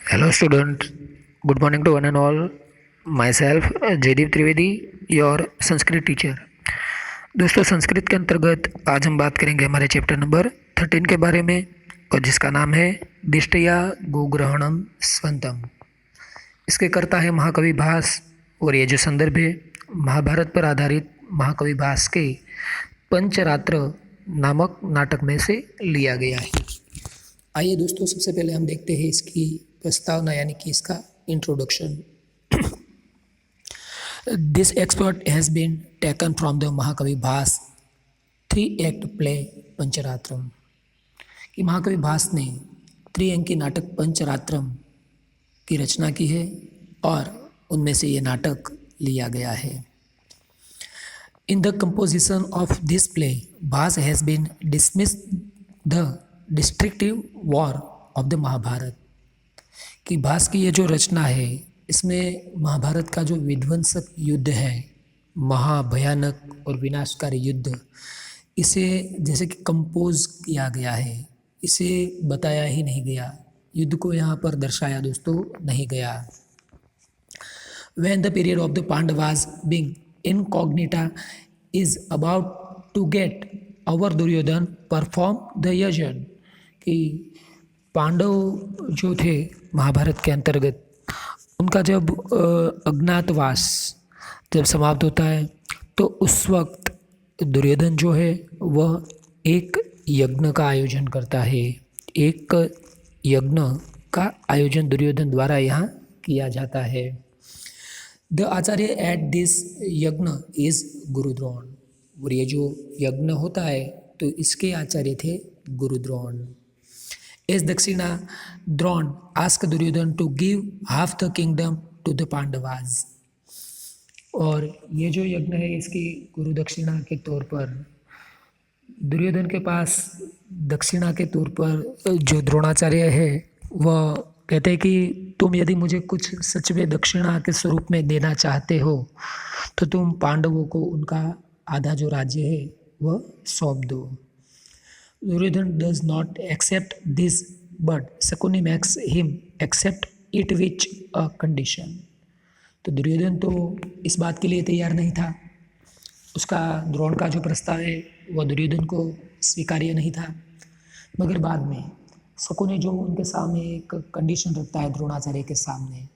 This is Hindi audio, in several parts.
Hello student, good morning to one and all. Myself Jaideep Trivedi, your Sanskrit teacher. दोस्तों, संस्कृत के अंतर्गत आज हम बात करेंगे हमारे चैप्टर नंबर 13 के बारे में, और जिसका नाम है दिष्टया गोग्रहणम स्वंतम। इसके कर्ता है महाकवि भास, और ये जो संदर्भ है महाभारत पर आधारित महाकवि भास के पंचरात्र नामक नाटक में से लिया गया है। आइए दोस्तों, सबसे पहले हम देखते हैं इसकी प्रस्तावना यानी कि इसका introduction. This expert has been taken from the Mahakavi Bhasa 3 act play पंचरात्रम। कि महाकवि भास ने 3 अंकी नाटक पंचरात्रम की रचना की है और उनमें से ये नाटक लिया गया है। In the composition of this play Bhasa has been dismiss the destructive war of the Mahabharata. कि भास की ये जो रचना है इसमें महाभारत का जो विध्वंसक युद्ध है, महाभयानक और विनाशकारी युद्ध, इसे जैसे कि कंपोज किया गया है, इसे बताया ही नहीं गया, युद्ध को यहाँ पर दर्शाया दोस्तों नहीं गया। When the period of the Pandavas being incognita is about to get our Duryodhan perform the yajna। कि पांडव जो थे महाभारत के अंतर्गत, उनका जब अज्ञातवास जब समाप्त होता है तो उस वक्त दुर्योधन जो है वह एक यज्ञ का आयोजन करता है। एक यज्ञ का आयोजन दुर्योधन द्वारा यहाँ किया जाता है। द आचार्य एट दिस यज्ञ इज गुरुद्रोण। और ये जो यज्ञ होता है तो इसके आचार्य थे Gurudrona. As dakshina Drona ask Duryodhana to give half the kingdom to the Pandavas. और ये जो यज्ञ है इसकी गुरु दक्षिणा के तौर पर दुर्योधन के पास दक्षिणा के तौर पर जो द्रोणाचार्य है वह कहते हैं कि तुम यदि मुझे कुछ सच में दक्षिणा के स्वरूप में देना चाहते हो तो तुम पांडवों को उनका आधा जो राज्य है वह सौंप दो। Duryodhana does not accept this but Shakuni makes him accept it which a condition. तो दुर्योधन तो इस बात के लिए तैयार नहीं था, उसका द्रोण का जो प्रस्ताव है वह दुर्योधन को स्वीकार्य नहीं था, मगर बाद में शकुनि जो उनके सामने एक कंडीशन रखता है द्रोणाचार्य के सामने,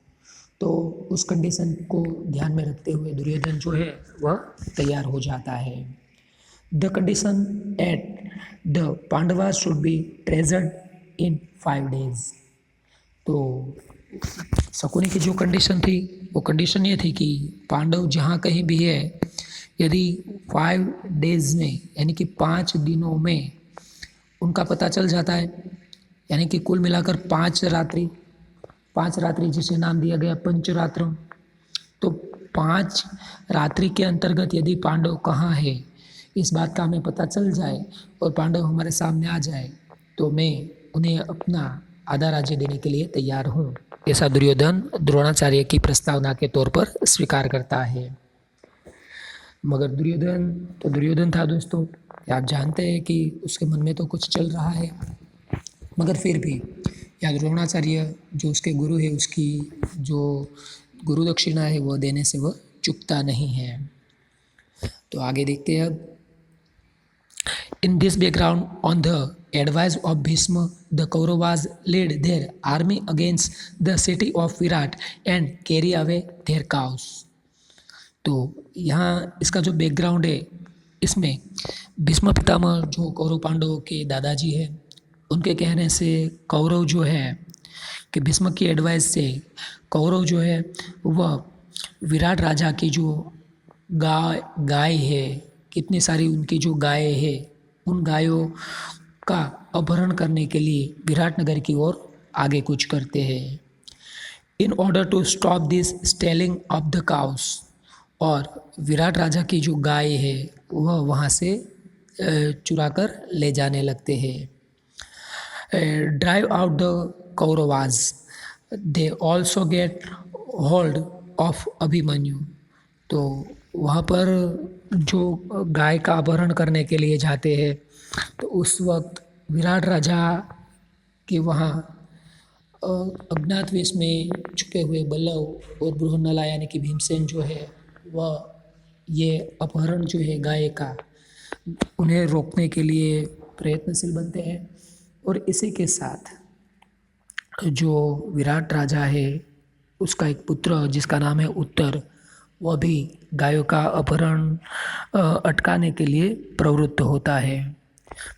तो उस कंडीशन को ध्यान में रखते हुए दुर्योधन जो है वह तैयार हो जाता है। The condition at the Pandava should be treasured in 5 days। तो शकुनि की जो कंडीशन थी वो कंडीशन ये थी कि पांडव जहाँ कहीं भी है, यदि 5 days में यानी कि 5 दिनों में उनका पता चल जाता है, यानी कि कुल मिलाकर 5 रात्रि जिसे नाम दिया गया पंचरात्रम। तो 5 रात्रि के अंतर्गत यदि पांडव कहाँ है इस बात का हमें पता चल जाए और पांडव हमारे सामने आ जाए तो मैं उन्हें अपना आधा राज्य देने के लिए तैयार हूँ, ऐसा दुर्योधन द्रोणाचार्य की प्रस्तावना के तौर पर स्वीकार करता है। मगर दुर्योधन था दोस्तों, आप जानते हैं कि उसके मन में तो कुछ चल रहा है, मगर फिर भी या द्रोणाचार्य जो उसके गुरु है उसकी जो गुरु दक्षिणा है वह देने से वह चूकता नहीं है। तो आगे देखते हैं अब। In this background on the advice of Bhishma the Kauravas led their army against the city of Virata and carry away their cows. तो यहाँ इसका जो बैकग्राउंड है इसमें भीष्म पितामह जो कौरव पांडवों के दादाजी है, उनके कहने से कौरव जो है कि भीष्म की एडवाइस से कौरव जो है वह विराट राजा की जो गाय है, कितनी सारी उनकी जो गायें है, उन गायों का अपहरण करने के लिए विराट नगर की ओर आगे कूच करते हैं। In order to stop this stealing of the cows. और विराट राजा की जो गाय है वह वहाँ से चुरा कर ले जाने लगते हैं। Drive out the Kauravas, they also get hold of Abhimanyu. तो वहाँ पर जो गाय का अपहरण करने के लिए जाते हैं तो उस वक्त विराट राजा के वहाँ अज्ञात वेश में छुपे हुए बल्लव और बृहन्नला यानी कि भीमसेन जो है वह ये अपहरण जो है गाय का उन्हें रोकने के लिए प्रयत्नशील बनते हैं। और इसी के साथ जो विराट राजा है उसका एक पुत्र जिसका नाम है उत्तर, वह भी गायों का अपहरण अटकाने के लिए प्रवृत्त होता है।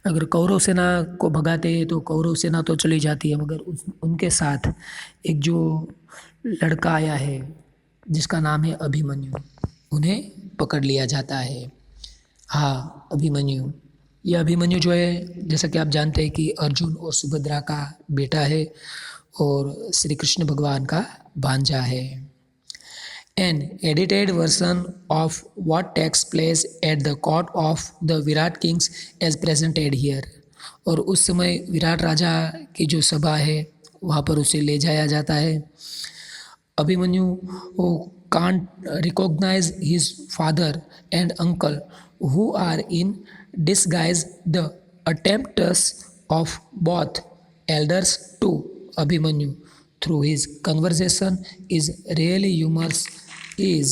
अगर कौरव सेना को भगाते हैं तो कौरव सेना तो चली जाती है, मगर उनके साथ एक जो लड़का आया है जिसका नाम है अभिमन्यु, उन्हें पकड़ लिया जाता है। हाँ, अभिमन्यु। ये अभिमन्यु जो है जैसा कि आप जानते हैं कि अर्जुन और सुभद्रा का बेटा है और श्री कृष्ण भगवान का भांजा है। An edited version of what takes place at the court of the Virat kings as presented here। और उस समय विराट राजा की जो सभा है वहाँ पर उसे ले जाया जाता है। Abhimanyu can't recognize his father and uncle who are in disguise। The attempts of both elders to Abhimanyu through his conversation is really humorous is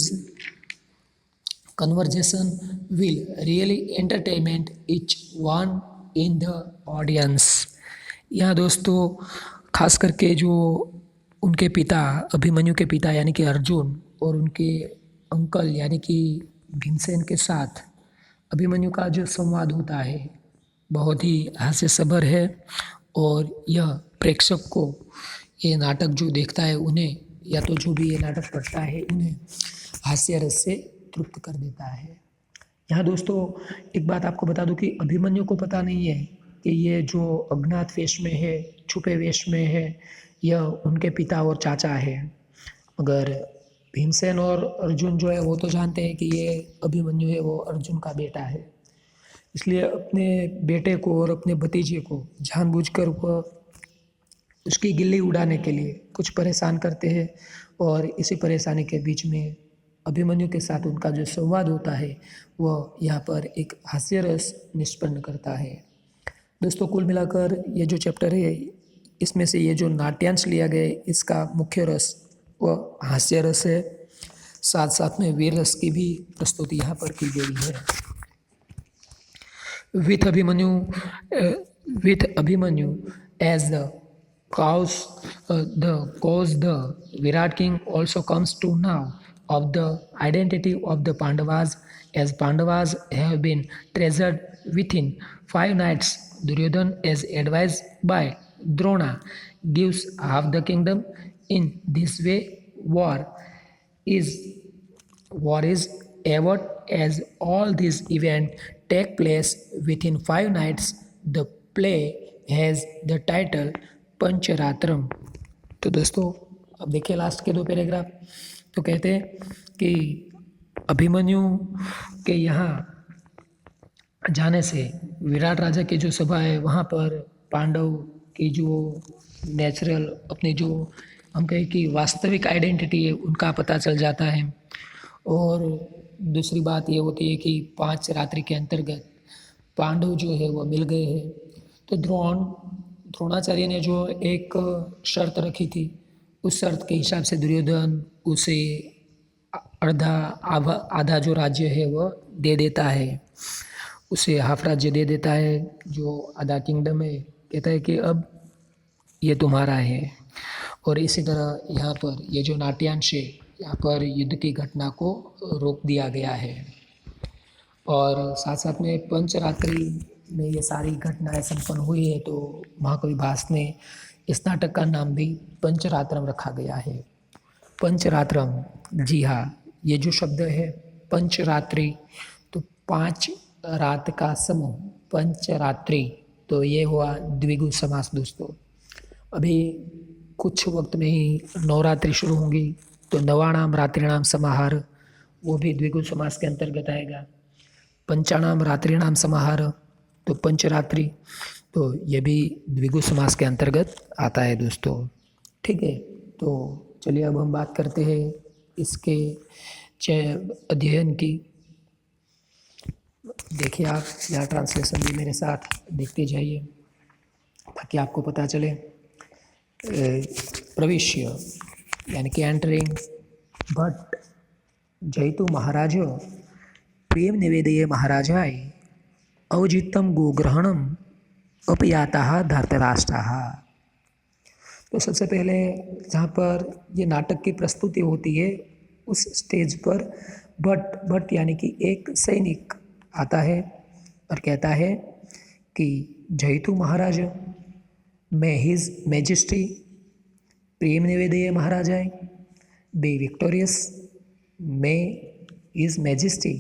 conversation will really entertainment each one in the audience। यहाँ दोस्तों खास करके जो उनके पिता अभिमन्यु के पिता यानी कि अर्जुन और उनके अंकल यानी कि भीमसेन के साथ अभिमन्यु का जो संवाद होता है बहुत ही हास्यसभर है। और यह प्रेक्षक को ये नाटक जो देखता है उन्हें या तो जो भी ये नाटक पढ़ता है उन्हें हास्य रस से तृप्त कर देता है। यहाँ दोस्तों एक बात आपको बता दूं कि अभिमन्यु को पता नहीं है कि ये जो अज्ञात वेश में है, छुपे वेश में है, यह उनके पिता और चाचा है। मगर भीमसेन और अर्जुन जो है वो तो जानते हैं कि ये अभिमन्यु है, वो अर्जुन का बेटा है। इसलिए अपने बेटे को और अपने भतीजे को जानबूझकर वह उसकी गिल्ली उड़ाने के लिए कुछ परेशान करते हैं। और इसी परेशानी के बीच में अभिमन्यु के साथ उनका जो संवाद होता है वह यहाँ पर एक हास्य रस निष्पन्न करता है। दोस्तों कुल मिलाकर ये जो चैप्टर है इसमें से ये जो नाट्यांश लिया गया है इसका मुख्य रस वह हास्य रस है, साथ साथ में वीर रस की भी प्रस्तुति यहाँ पर की गई है। with Abhimanyu as the cause the Virat king also comes to know of the identity of the Pandavas, as Pandavas have been treasured within 5 nights. Duryodhana, as advised by Drona, gives half the kingdom. In this way, war is averted as all these events take place within 5 nights. The play has the title पंचरात्रम। तो दोस्तों अब देखिए लास्ट के 2 पैराग्राफ। तो कहते हैं कि अभिमन्यु के यहाँ जाने से विराट राजा की जो सभा है वहाँ पर पांडव की जो नेचुरल अपनी जो हम कहें कि वास्तविक आइडेंटिटी है उनका पता चल जाता है। और दूसरी बात ये होती है कि 5 रात्रि के अंतर्गत पांडव जो है वो मिल गए हैं। तो द्रोणाचार्य ने जो एक शर्त रखी थी उस शर्त के हिसाब से दुर्योधन उसे आधा जो राज्य है वो दे देता है, उसे हाफ राज्य दे देता है, जो आधा किंगडम है। कहता है कि अब ये तुम्हारा है। और इसी तरह यहाँ पर ये जो नाट्यांश है यहाँ पर युद्ध की घटना को रोक दिया गया है। और साथ साथ में पंचरात्रि में ये सारी घटनाएं संपन्न हुई है। तो महाकवि भास ने इस नाटक का नाम भी पंचरात्रम रखा गया है। पंचरात्रम, जी हाँ, ये जो शब्द है पंचरात्रि, तो 5 रात का समूह पंचरात्रि, तो ये हुआ द्विगु समास। दोस्तों अभी कुछ वक्त में ही नवरात्रि शुरू होंगी, तो नवाणाम रात्रिणाम समाहार वो भी द्विगु समास के अंतर्गत आएगा। पंचाणाम रात्रिणाम समाहार तो पंचरात्रि, तो ये भी द्विगु समास के अंतर्गत आता है दोस्तों। ठीक है, तो चलिए अब हम बात करते हैं इसके अध्ययन की। देखिए आप यहाँ ट्रांसलेशन भी मेरे साथ देखते जाइए ताकि आपको पता चले। प्रविश्य यानी कि एंटरिंग बट जयतु महाराज प्रेम निवेदये महाराजाय अवजितम गोग्रहणम अपयाता धृतराष्ट्र। तो सबसे पहले जहाँ पर ये नाटक की प्रस्तुति होती है उस स्टेज पर भट्ट यानी कि एक सैनिक आता है और कहता है कि जयतु महाराज मैं हिज मैजेस्टी प्रेम निवेदये महाराजाय be victorious may his majesty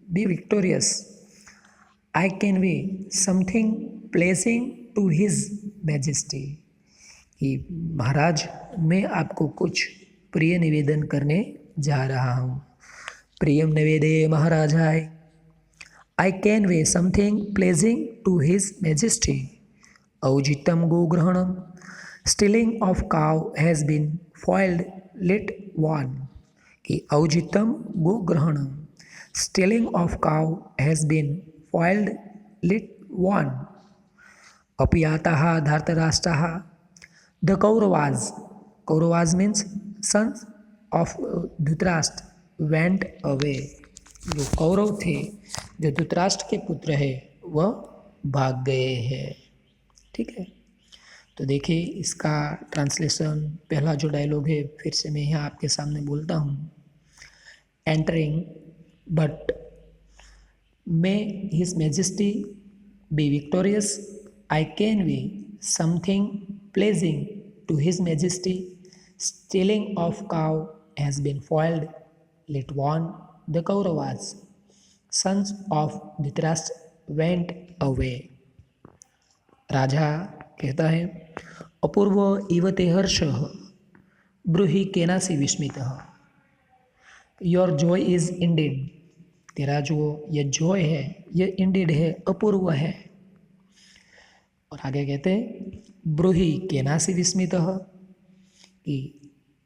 be victorious. I can be something pleasing to his majesty. कि महाराज मैं आपको कुछ प्रिय निवेदन करने जा रहा हूँ। प्रियम निवेदये महाराजाय I can be something pleasing to his majesty. औजितम गोग्रहणम stealing of cow has been foiled let one. कि औजितम गोग्रहणम stealing of cow has been foiled let one. अपयाता Dhritarashtra the Kauravas means sons of Dhritarashtra went away. जो कौरव थे जो धृतराष्ट्र के पुत्र है वह भाग गए हैं। ठीक है, तो देखिए इसका ट्रांसलेशन पहला जो डायलॉग है फिर से मैं यहाँ आपके सामने बोलता हूँ। Entering, but may his majesty be victorious. I can be something pleasing to his majesty. Stealing of cow has been foiled. Let one the Kauravas, sons of Dhritarashtra went away. राजा कहता है अपूर्व इव ते हर्षः ब्रूहि केनासि विस्मितः। योर जॉय इज इंडेड, तेरा जो ये जॉय है ये इंडेड है, अपूर्व है। और आगे कहते हैं ब्रूहि केनासि विस्मितः कि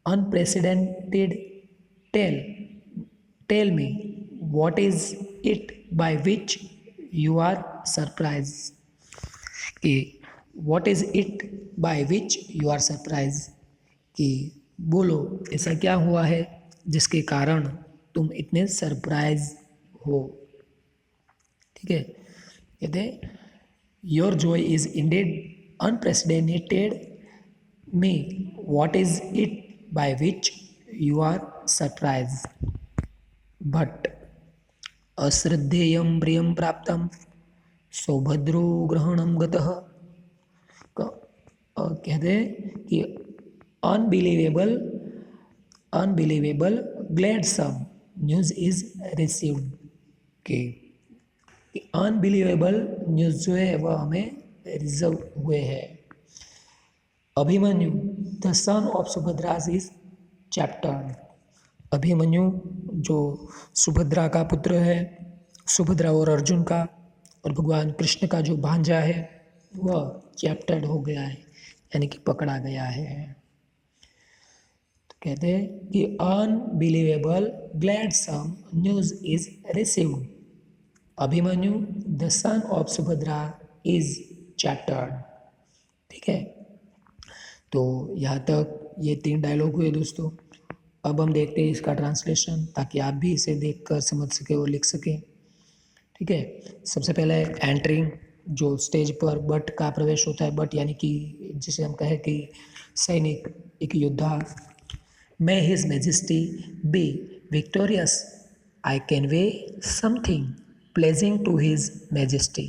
unprecedented tell me what is it by which you are surprise. कि what is it by which you are surprise, कि बोलो ऐसा क्या हुआ है जिसके कारण तुम इतने सरप्राइज हो। ठीक है, कहते हैं your joy is indeed unprecedented me what is it by which you are surprise. But अश्रद्धेयं प्रियं प्राप्तं सौभद्रो ग्रहणं गतः। कहते हैं कि unbelievable gladsome news is received. कि अनबिलीवेबल न्यूज़ जो है वह हमें रिजर्व हुए है। Abhimanyu the son of Subhadra is chaptered. Abhimanyu जो सुभद्रा का पुत्र है, सुभद्रा और अर्जुन का और भगवान कृष्ण का जो भांजा है वह चैप्टर्ड हो गया है यानी कि पकड़ा गया है। तो कहते हैं कि unbelievable gladsome news is received. Abhimanyu the son of Subhadra is chaptered. ठीक है, तो यहाँ तक ये 3 डायलॉग हुए दोस्तों। अब हम देखते हैं इसका ट्रांसलेशन ताकि आप भी इसे देखकर समझ सके और लिख सकें। ठीक है, सबसे पहले एंटरिंग, जो स्टेज पर बट का प्रवेश होता है। बट यानी कि जिसे हम कहें कि सैनिक, एक योद्धा। May his majesty be victorious, I can way something pleasing to his majesty,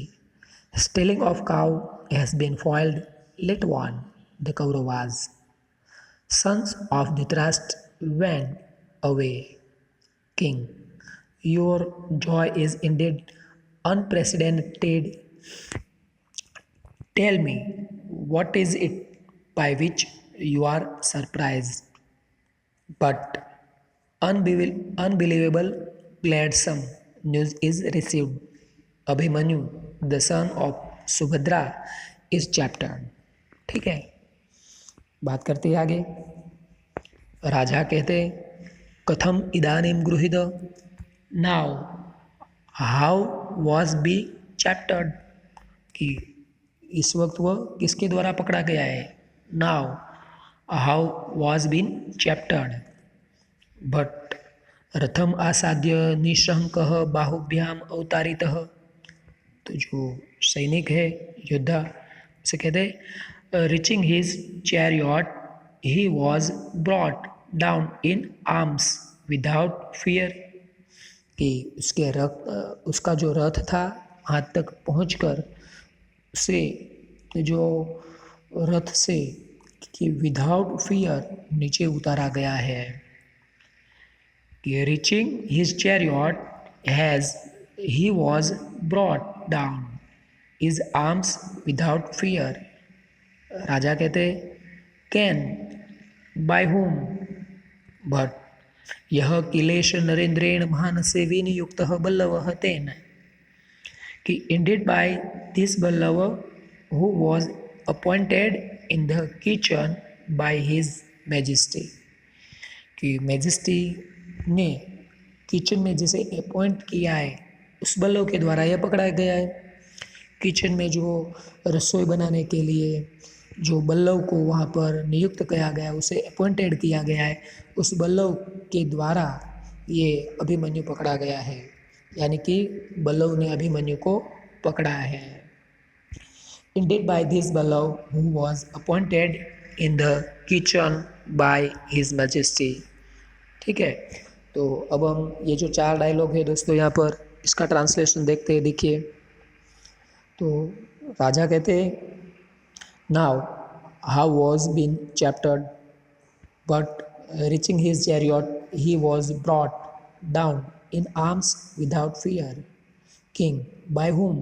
stealing of cow has been foiled, let won the Kauravas, sons of Dhritarashtra went away. King, your joy is indeed unprecedented. Tell me, what is it by which you are surprised? But unbelievable gladsome news is received. Abhimanyu, the son of Subhadra, is chaptered. ठीक है, बात करते हैं आगे। राजा कहते कथम इदानीं गृहीत, now how was be chaptered, कि इस वक्त वह किसके द्वारा पकड़ा गया है। नाउ how was been chaptered, but रथम आसाद्य निशंक बाहुभ्याम अवतारितः। तो जो सैनिक है, योद्धा, उसे कहते हैं reaching his chariot he was brought down in arms without fear, कि उसके उसका जो रथ था हाथ तक पहुंचकर उसे जो रथ से कि विदाउट फियर नीचे उतारा गया है। कि reaching his chariot has he was brought down his arms without fear. राजा कहते कैन बाय हुम, बट यह किलेश नरेंद्रेण मानसे विनियुक्त बल्लव तेन, कि indeed by this Ballava who was appointed in the kitchen by his majesty, कि मैजेस्टी ने किचन में जिसे अपॉइंट किया है उस बल्लव के द्वारा यह पकड़ा गया है। किचन में जो रसोई बनाने के लिए जो बल्लव को वहाँ पर नियुक्त किया गया, उसे अपॉइंटेड किया गया है, उस बल्लव के द्वारा ये अभिमन्यु पकड़ा गया है, यानी कि बल्लव ने अभिमन्यु को पकड़ा है। Indeed by this Ballava who was appointed in the kitchen by his majesty. ठीक है, तो अब हम ये जो 4 डायलॉग है दोस्तों यहाँ पर इसका ट्रांसलेशन देखते हैं। देखिए, तो राजा कहते हैं now how was been chaptered, but reaching his chariot he was brought down in arms without fear. King by whom,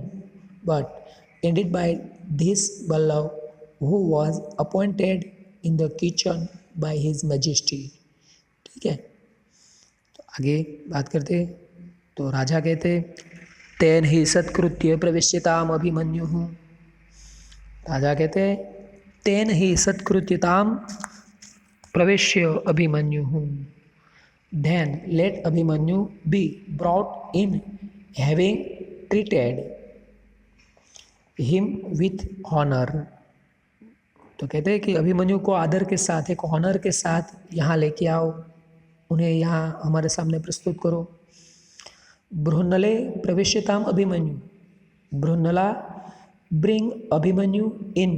but ended by this Ballava who was appointed in the kitchen by his majesty. ठीक है, तो आगे बात करते। तो राजा कहते तेन ही सत्कृत्य प्रविश्यताम अभिमन्युः। राजा कहते तेन ही सत्कृत्यताम प्रवेश्य अभिमन्युः, then let Abhimanyu be brought in having treated him with honour. तो कहते हैं कि अभिमन्यु को आदर के साथ, एक हॉनर के साथ यहाँ लेके आओ, उन्हें यहाँ हमारे सामने प्रस्तुत करो। बृहन्नले प्रवेश्यताम अभिमन्यु, बृहन्नला ब्रिंग अभिमन्यु इन।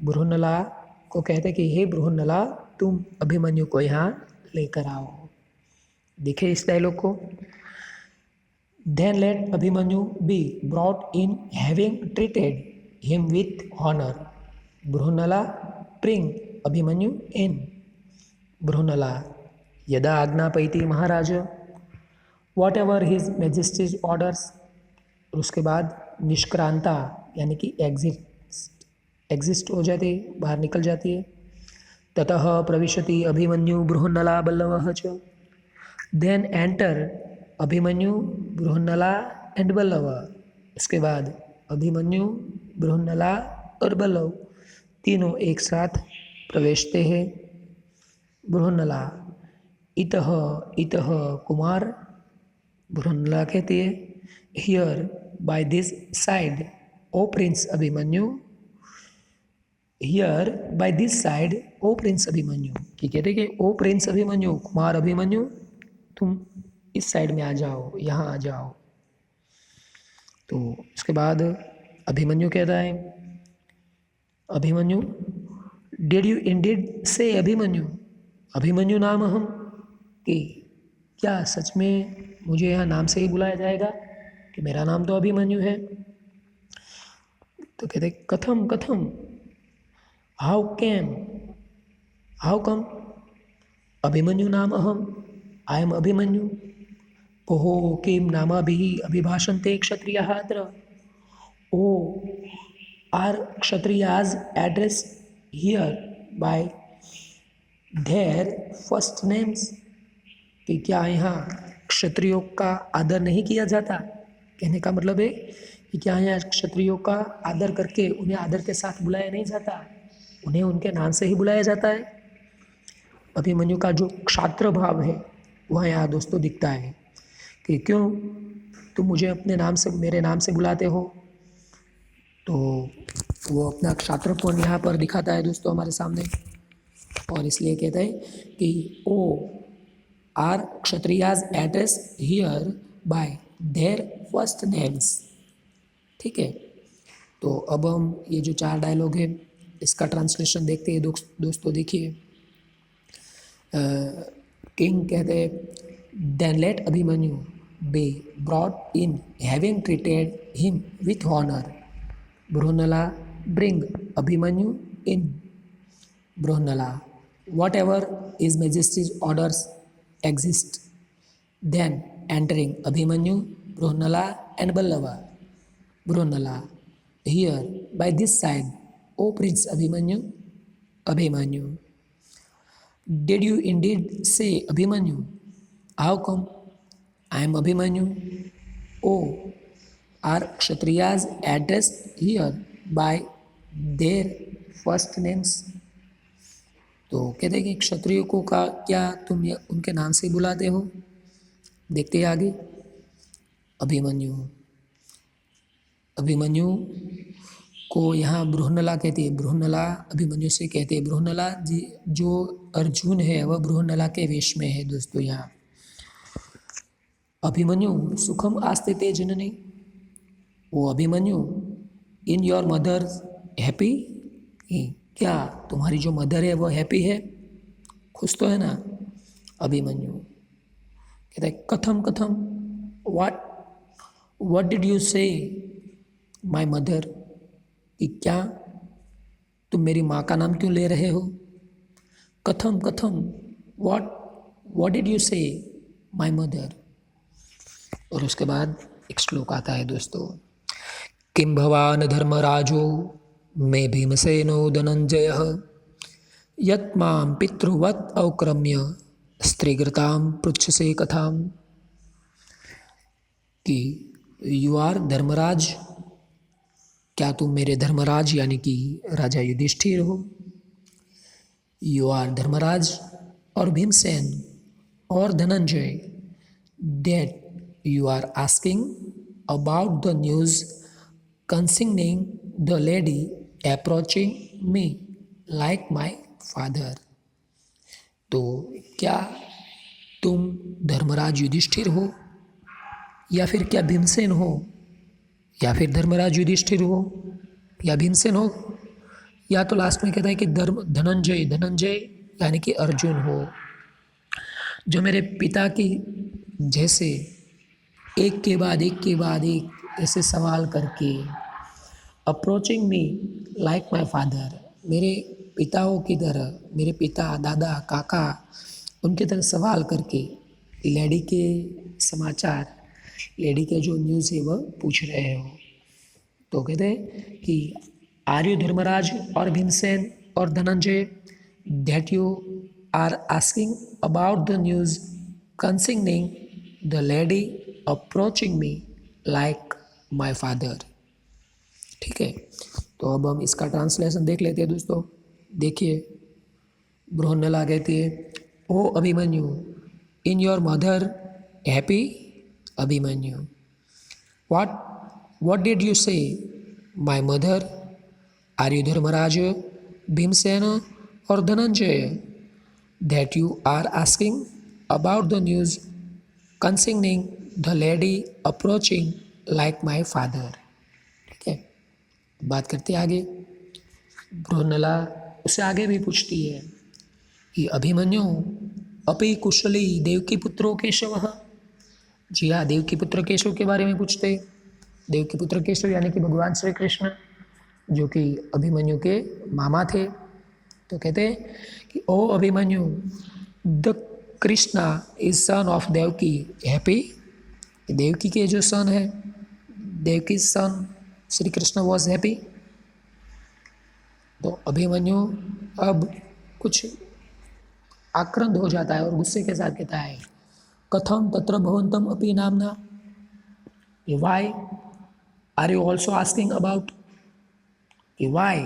बृहन्नला को कहते कि हे बृहन्नला तुम अभिमन्यु को यहाँ लेकर आओ। देखे इस डायलॉग को। Then let Abhimanyu be brought in having treated him with honour. Brihannala bring Abhimanyu in. Brihannala यदा आज्ञापयति महाराज, whatever his majesty's orders. और उसके बाद निष्क्रांता यानी कि एग्जिस्ट हो जाती है, बाहर निकल जाती है। ततः प्रविशति अभिमन्यु बृहन्नला बल्लवः च। Then enter Abhimanyu Brihannala and Ballava. उसके बाद अभिमन्यु, बृहन्नला और बल्लव तीनों एक साथ प्रवेशते हैं। बृहन्नला इतः इतः कुमार। बृहन्नला कहती है here by this side O prince Abhimanyu, here by this side O prince Abhimanyu. कि कहते कि ओ प्रिंस अभिमन्यु, कुमार अभिमन्यु तुम इस साइड में आ जाओ, यहाँ आ जाओ। तो इसके बाद अभिमन्यु कहता है अभिमन्यु डिड यू इंडीड से अभिमन्यु, अभिमन्यु नाम अहम, कि क्या सच में मुझे यहाँ नाम से ही बुलाया जाएगा, कि मेरा नाम तो अभिमन्यु है। तो कहते कथम कथम, how can, how come, Abhimanyu नाम अहम, आई एम अभिमन्यु। ओहो किं नामाभिः अभिभाषन्ते क्षत्रियाः अत्र। O are Kshatriyas address here by their first names, कि क्या यहाँ क्षत्रियों का आदर नहीं किया जाता। कहने का मतलब है कि क्या यहाँ क्षत्रियों का आदर करके उन्हें आदर के साथ बुलाया नहीं जाता, उन्हें उनके नाम से ही बुलाया जाता है। अभिमन्यु का जो क्षात्र भाव है वह यहाँ दोस्तों दिखता है कि क्यों तुम मुझे अपने नाम से, मेरे नाम से बुलाते हो। तो वो अपना क्षात्रपन यहाँ पर दिखाता है दोस्तों हमारे सामने। और इसलिए कहते हैं कि O are Kshatriyas address here by their first names. ठीक है, तो अब हम ये जो 4 डायलॉग है इसका ट्रांसलेशन देखते हैं। दोस्तों देखिए, किंग कहते हैं then let Abhimanyu be brought in having treated him with honour. Brihannala bring Abhimanyu in. Brihannala whatever is majesty's orders exist. Then entering Abhimanyu, Bruhnala and Ballava. Bruhnala, here by this side, O Prince Abhimanyu, Abhimanyu. Did you indeed say Abhimanyu? How come? I am Abhimanyu. Oh, are Kshatriyas addressed here by their first names? तो कहते हैं कि क्षत्रियों को का क्या तुम उनके नाम से बुलाते हो। देखते हैं आगे। अभिमन्यु, अभिमन्यु को यहाँ बृहन्नला कहती है। बृहन्नला अभिमन्यु से कहते हैं। बृहन्नला जी जो अर्जुन है वह बृहन्नला के वेश में है। दोस्तों यहाँ अभिमन्यु सुखम आस्ते ते जननी। वो Abhimanyu in your mother happy. क्या तुम्हारी जो मदर है वो हैप्पी है, खुश तो है ना। अभिमन्यु कहता है कथम कथम, what did you say my mother, कि क्या तुम मेरी माँ का नाम क्यों ले रहे हो। कथम कथम, what did you say my mother. और उसके बाद एक श्लोक आता है दोस्तों, किम भवान धर्मराजो मे भीमसेनो धनंजयः यत् मां पितृवत् अवक्रम्य स्त्रीघृतां पृच्छसे कथाम। कि यू आर धर्मराज, क्या तुम मेरे धर्मराज यानी कि राजा युधिष्ठिर हो। यू आर धर्मराज और भीमसेन और Dhananjay, that you are asking about the news concerning the lady approaching me like my father. तो क्या तुम धर्मराज युधिष्ठिर हो, या फिर क्या भीमसेन हो, या फिर धर्मराज युधिष्ठिर हो या भीमसेन हो, या तो लास्ट में कहता है कि धनंजय यानी कि अर्जुन हो, जो मेरे पिता की जैसे एक के बाद एक ऐसे सवाल करके approaching me like my father, मेरे पिताओं की तरह, मेरे पिता दादा काका उनकी तरह सवाल करके लेडी के समाचार, लेडी के जो न्यूज़ है वह पूछ रहे हो। तो कहते हैं कि आर्य धर्मराज और भीमसेन और Dhananjay, that you are asking about the news concerning the lady approaching me like my father. ठीक है, तो अब हम इसका ट्रांसलेशन देख लेते हैं दोस्तों। देखिए, बृहन्नला कहती है ओ Abhimanyu, in your mother happy. Abhimanyu what did you say my mother. Are you Dharmaraj, Bhimsen और Dhananjay, that you are asking about the news concerning the lady approaching like my father. ठीक है, बात करते हैं आगे। बृहन्नला उससे आगे भी पूछती है कि अभिमन्यु अपि कुशली देवकी पुत्रो केशवः। जी हाँ, देवकी पुत्र केशव के बारे में पूछते। देवकी पुत्र केशव यानी कि भगवान श्री कृष्ण, जो कि अभिमन्यु के मामा थे। तो कहते हैं कि ओ Abhimanyu, the Krishna is son of Devaki happy. Devaki के जो सन है, Devaki son Shri Krishna was happy. तो अभिमन्यु अब कुछ आक्रांत हो जाता है और गुस्से के साथ कहता है कथम तत्र भवन्तम अपि नामना। Why are you also asking about, कि वाई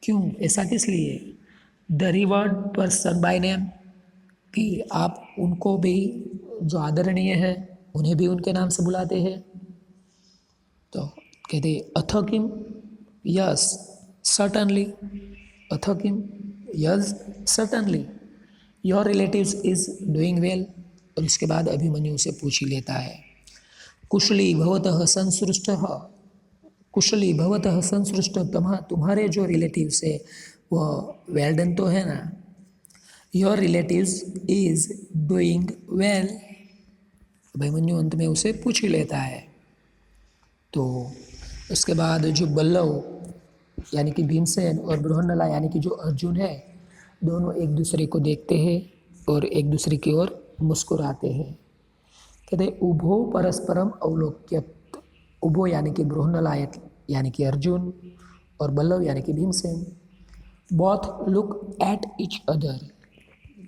क्यों, ऐसा किस लिए। The revered person by name, कि आप उनको भी जो आदरणीय है उन्हें भी उनके नाम से बुलाते हैं। तो कहते अथ किम, यस सर्टनली, अथ किम yes certainly, your relatives is doing well. और इसके बाद अभिमन्यु से पूछ ही लेता है, कुशली भवतः संसृष्टः, कुशली भवतः संसृष्ट, तुम्हारे जो रिलेटिव्स है वह वेल डन तो है ना। Your relatives is doing well. Abhimanyu अंत में उसे पूछ ही लेता है। तो उसके बाद जो बल्लव यानी कि भीमसेन और बृहन्नला यानी कि जो अर्जुन है, दोनों एक दूसरे को देखते हैं और एक दूसरे की ओर मुस्कुराते हैं। कहते उभो परस्परम अवलोक्यत, उभो यानी कि बृहन्नला यानी कि अर्जुन और बल्लव यानी कि Bhimsen, both look at each other,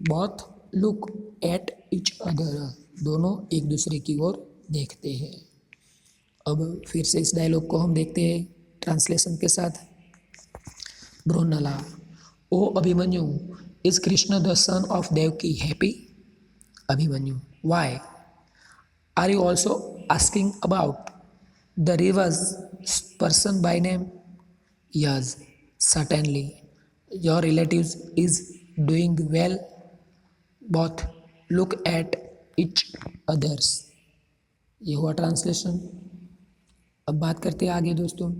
both look at each other, दोनों एक दूसरे की ओर देखते हैं। अब फिर से इस डायलॉग को हम देखते हैं ट्रांसलेशन के साथ। बृहन्नला, ओ Abhimanyu, is Krishna the son of Devaki happy? Abhimanyu, why are you also asking about the reverse person by name? Yes certainly, your relatives is doing well, both look at each others. ये हुआ ट्रांसलेशन। अब बात करते हैं आगे दोस्तों।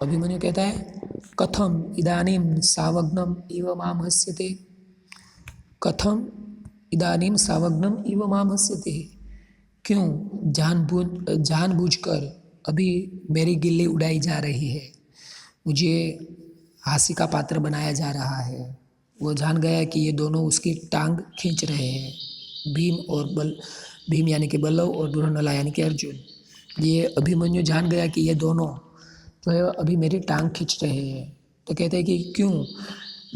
अभिमन्यु कहता है, कथम इदानीम सावग्नम इव माम हस्यते, कथम इदानीम सावग्नम इव माम हस्यते, क्यों जानबूझकर अभी मेरी गिल्ली उड़ाई जा रही है, मुझे हंसी का पात्र बनाया जा रहा है। वो जान गया कि ये दोनों उसकी टांग खींच रहे हैं, भीम यानी कि बल्लव और बृहन्नला यानी कि अर्जुन। ये अभिमन्यु जान गया कि ये दोनों जो है अभी मेरी टांग खींच रहे हैं। तो कहते हैं कि क्यों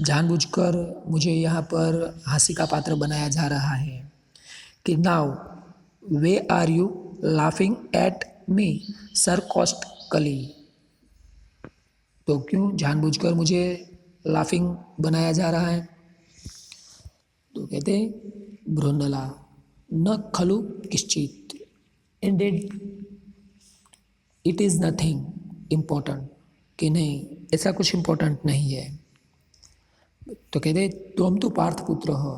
जानबूझकर मुझे यहाँ पर हंसी का पात्र बनाया जा रहा है। कि now why are you laughing at me sarcastically, तो क्यों जानबूझकर मुझे लाफिंग बनाया जा रहा है। तो कहते हैं बृहन्नला, न खलु किश्चित, indeed it is nothing important, कि नहीं ऐसा कुछ इम्पोर्टेंट नहीं है। तो कहते तुम तो पार्थ पुत्र हो,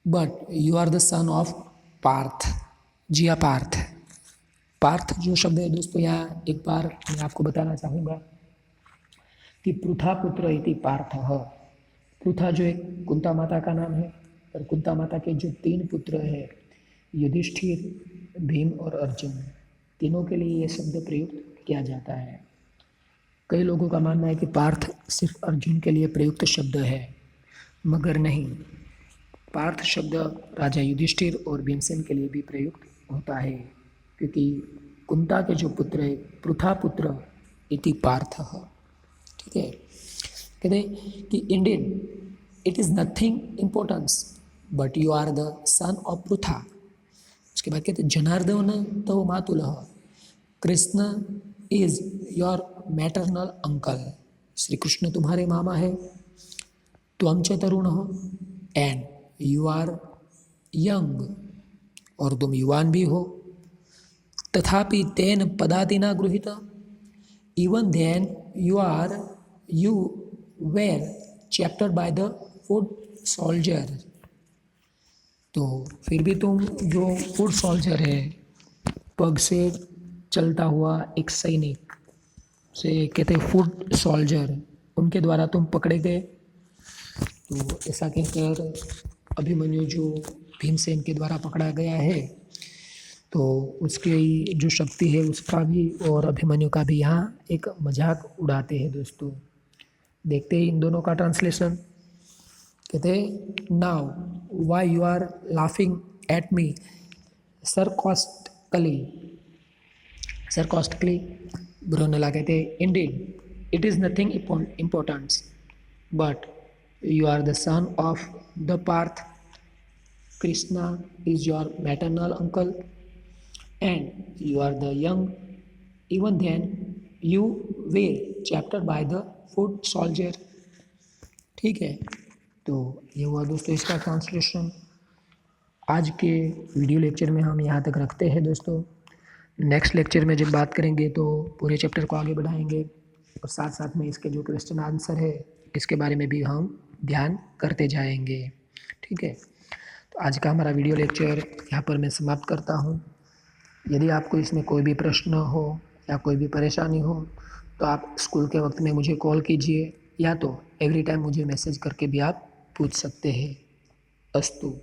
but you are the son of Partha. जी हाँ, पार्थ, पार्थ जो शब्द है दोस्तों, यहाँ एक बार मैं आपको बताना चाहूँगा कि पृथा पुत्र इति पार्थ। पृथा जो एक कुंता माता का नाम है, और कुंता माता के जो 3 पुत्र हैं, युधिष्ठिर, भीम और अर्जुन, तीनों के लिए ये शब्द प्रयुक्त किया जाता है। कई लोगों का मानना है कि पार्थ सिर्फ अर्जुन के लिए प्रयुक्त शब्द है, मगर नहीं, पार्थ शब्द राजा युधिष्ठिर और भीमसेन के लिए भी प्रयुक्त होता है, क्योंकि कुंता के जो पुत्र है पृथा पुत्र इति पार्थ। ठीक है, कहते हैं कि indeed it is nothing importance, but you are the son of Pritha. उसके बाद कहते हैं जनार्दन तो मातुलः, Krishna is your maternal uncle, Shri Krishna तुम्हारे मामा है। त्वं च तरुणः, एंड यू आर यंग, और तुम युवान भी हो। तथापि तेन पदातिना गृहीत, even then you were captured by the foot soldier. तो फिर भी तुम जो फुट सोल्जर है, पग से चलता हुआ एक सैनिक से कहते हैं फुट सोल्जर, उनके द्वारा तुम पकड़े गए। तो ऐसा कहकर अभिमन्यु जो भीमसेन के द्वारा पकड़ा गया है, तो उसकी जो शक्ति है उसका भी और अभिमन्यु का भी यहाँ एक मजाक उड़ाते हैं दोस्तों। देखते हैं इन दोनों का ट्रांसलेशन। कहते हैं now why are you laughing at me sarcastically, sarcastically. Brihannala कहते हैं indeed it is nothing importance, but you are the son of the Partha, Krishna is your maternal uncle, and you are the young, even then you were captured by the foot soldier. ठीक है, तो ये हुआ दोस्तों इसका ट्रांसलेशन। आज के वीडियो लेक्चर में हम यहाँ तक रखते हैं दोस्तों। नेक्स्ट लेक्चर में जब बात करेंगे तो पूरे चैप्टर को आगे बढ़ाएंगे, और साथ साथ में इसके जो क्वेश्चन आंसर है इसके बारे में भी हम ध्यान करते जाएंगे। ठीक है, तो आज का हमारा वीडियो लेक्चर यहाँ पर मैं समाप्त करता हूँ। यदि आपको इसमें कोई भी प्रश्न हो या कोई भी परेशानी हो तो आप स्कूल के वक्त में मुझे कॉल कीजिए या तो एवरी टाइम मुझे मैसेज करके भी आप पूछ सकते हैं। अस्तु।